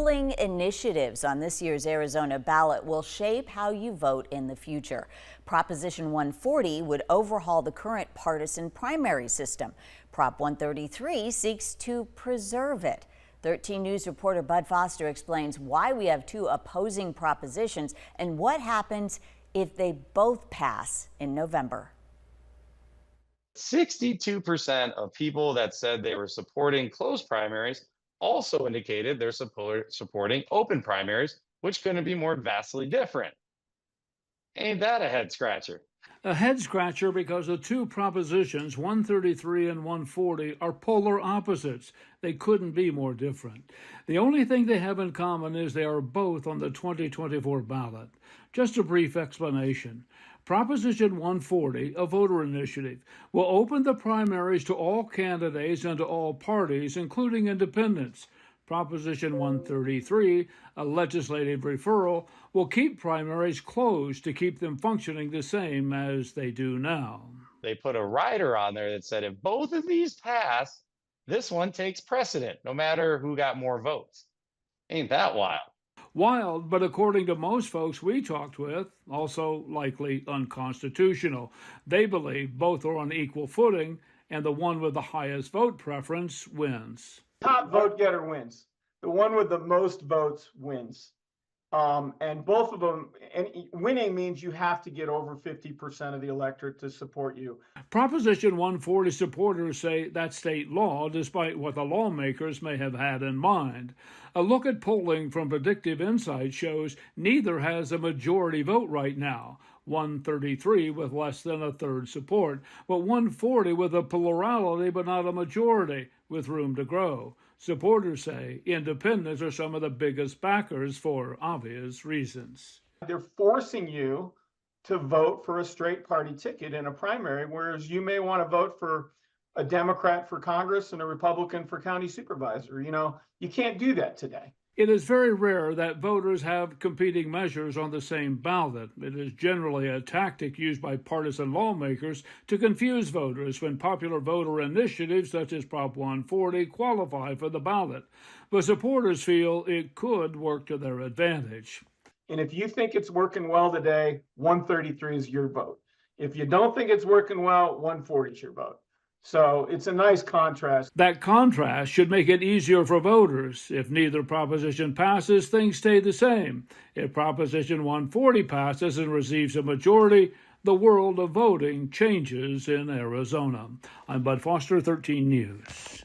polling initiatives on this year's Arizona ballot will shape how you vote in the future. Proposition 140 would overhaul the current partisan primary system. Prop 133 seeks to preserve it. 13 News reporter Bud Foster explains why we have two opposing propositions and what happens if they both pass in November. 62% of people that said they were supporting closed primaries also indicated they're supporting open primaries, which couldn't be more vastly different. Ain't that a head scratcher? A head scratcher because the two propositions, 133 and 140, are polar opposites. They couldn't be more different. The only thing they have in common is they are both on the 2024 ballot. Just a brief explanation. Proposition 140, a voter initiative, will open the primaries to all candidates and to all parties, including independents. Proposition 133, a legislative referral, will keep primaries closed to keep them functioning the same as they do now. They put a rider on there that said if both of these pass, this one takes precedent, no matter who got more votes. Ain't that wild? Wild, but according to most folks we talked with, also likely unconstitutional. They believe both are on equal footing, and the one with the highest vote preference wins. Top vote getter wins. The one with the most votes wins. And both of them, and winning means you have to get over 50% of the electorate to support you. Proposition 140 supporters say that's state law, despite what the lawmakers may have had in mind. A look at polling from Predictive Insight shows neither has a majority vote right now. 133 with less than a third support, but 140 with a plurality but not a majority, with room to grow. Supporters say independents are some of the biggest backers for obvious reasons. They're forcing you to vote for a straight party ticket in a primary, whereas you may want to vote for a Democrat for Congress and a Republican for county supervisor. You can't do that today. It is very rare that voters have competing measures on the same ballot. It is generally a tactic used by partisan lawmakers to confuse voters when popular voter initiatives such as Prop 140 qualify for the ballot. But supporters feel it could work to their advantage. And if you think it's working well today, 133 is your vote. If you don't think it's working well, 140 is your vote. So it's a nice contrast. That contrast should make it easier for voters. If neither proposition passes, things stay the same. If Proposition 140 passes and receives a majority, the world of voting changes in Arizona. I'm Bud Foster, 13 News.